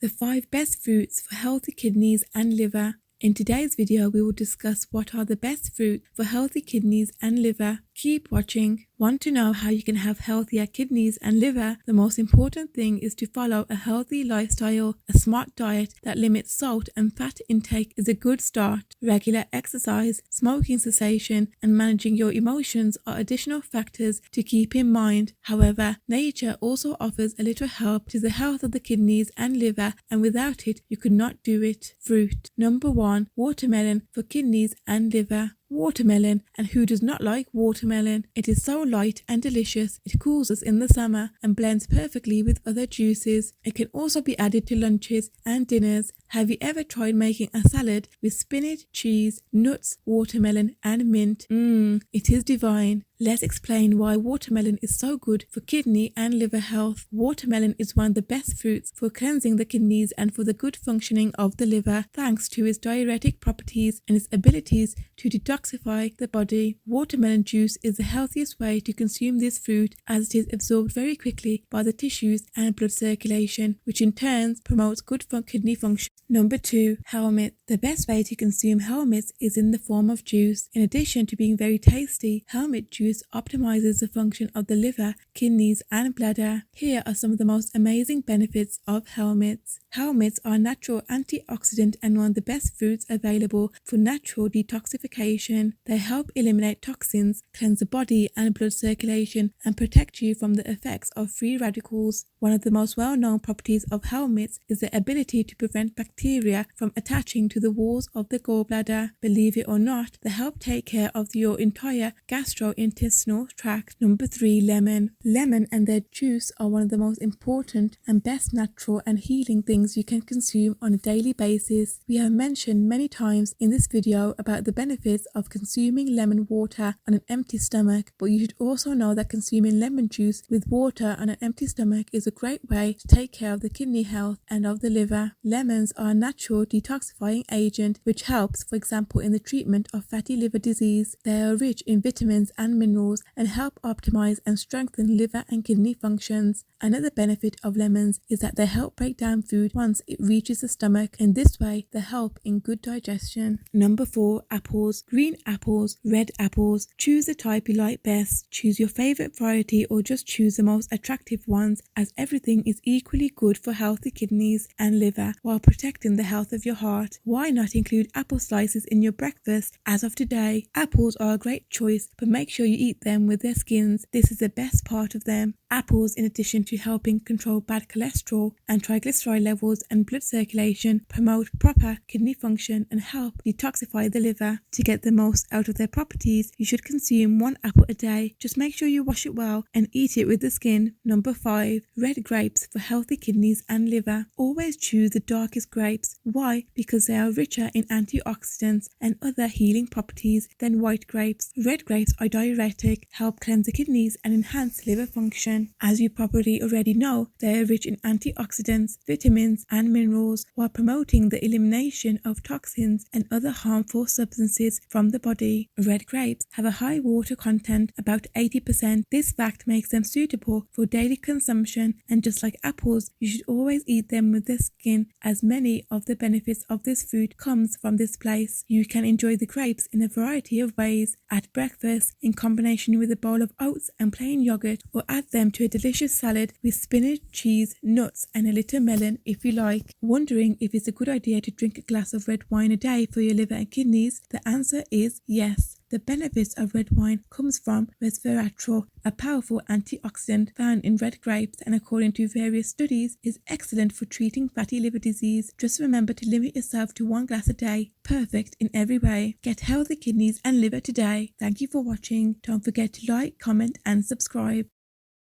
The 5 best fruits for healthy kidneys and liver. In today's video, we will discuss what are the best fruit for healthy kidneys and liver. Keep watching. Want to know how you can have healthier kidneys and liver? The most important thing is to follow a healthy lifestyle. A smart diet that limits salt and fat intake is a good start. Regular exercise, smoking cessation, and managing your emotions are additional factors to keep in mind. However, nature also offers a little help to the health of the kidneys and liver, and without it, you could not do it. Fruit. Number 1. Watermelon for kidneys and liver. Watermelon, and who does not like watermelon? It is so light and delicious. It cools us in the summer and blends perfectly with other juices. It can also be added to lunches and dinners. Have you ever tried making a salad with spinach, cheese, nuts, watermelon and mint? It is divine. Let's explain why watermelon is so good for kidney and liver health. Watermelon is one of the best fruits for cleansing the kidneys and for the good functioning of the liver, thanks to its diuretic properties and its abilities to detoxify the body. Watermelon juice is the healthiest way to consume this fruit, as it is absorbed very quickly by the tissues and blood circulation, which in turn promotes good kidney function. Number 2. Helmet. The best way to consume helmets is in the form of juice. In addition to being very tasty, helmet juice optimizes the function of the liver, kidneys and bladder. Here are some of the most amazing benefits of helmets. Helmets are a natural antioxidant and one of the best fruits available for natural detoxification. They help eliminate toxins, cleanse the body and blood circulation, and protect you from the effects of free radicals. One of the most well-known properties of helmets is the ability to prevent bacteria from attaching to the walls of the gallbladder. Believe it or not, they help take care of your entire gastrointestinal tract. Number 3. Lemon. Lemon and their juice are one of the most important and best natural and healing things you can consume on a daily basis. We have mentioned many times in this video about the benefits of consuming lemon water on an empty stomach, but you should also know that consuming lemon juice with water on an empty stomach is a great way to take care of the kidney health and of the liver. Lemons are a natural detoxifying agent which helps, for example, in the treatment of fatty liver disease. They are rich in vitamins and minerals and help optimize and strengthen liver and kidney functions. Another benefit of lemons is that they help break down food once it reaches the stomach. In this way, they help in good digestion. Number 4. Apples. Green apples, red apples. Choose the type you like best. Choose your favorite variety or just choose the most attractive ones, as everything is equally good for healthy kidneys and liver while protecting the health of your heart. Why not include apple slices in your breakfast as of today? Apples are a great choice, but make sure you eat them with their skins. This is the best part of them. Apples, in addition to helping control bad cholesterol and triglyceride levels and blood circulation, promote proper kidney function and help detoxify the liver. To get the most out of their properties, you should consume 1 apple a day. Just make sure you wash it well and eat it with the skin. Number 5. Red grapes for healthy kidneys and liver. Always choose the darkest grapes. Why? Because they are richer in antioxidants and other healing properties than white grapes. Red grapes are diuretic, help cleanse the kidneys and enhance liver function. As you probably already know, they are rich in antioxidants, vitamins and minerals while promoting the elimination of toxins and other harmful substances from the body. Red grapes have a high water content, about 80%. This fact makes them suitable for daily consumption, and just like apples, you should always eat them with the skin, as many of the benefits of this fruit comes from this place. You can enjoy the grapes in a variety of ways: at breakfast, in combination with a bowl of oats and plain yogurt, or add them to a delicious salad with spinach, cheese, nuts and a little melon if you like. Wondering if it's a good idea to drink a glass of red wine a day for your liver and kidneys? The answer is yes. The benefits of red wine comes from resveratrol, a powerful antioxidant found in red grapes, and according to various studies is excellent for treating fatty liver disease. Just remember to limit yourself to 1 glass a day. Perfect in every way. Get healthy kidneys and liver today. Thank you for watching. Don't forget to like, comment and subscribe.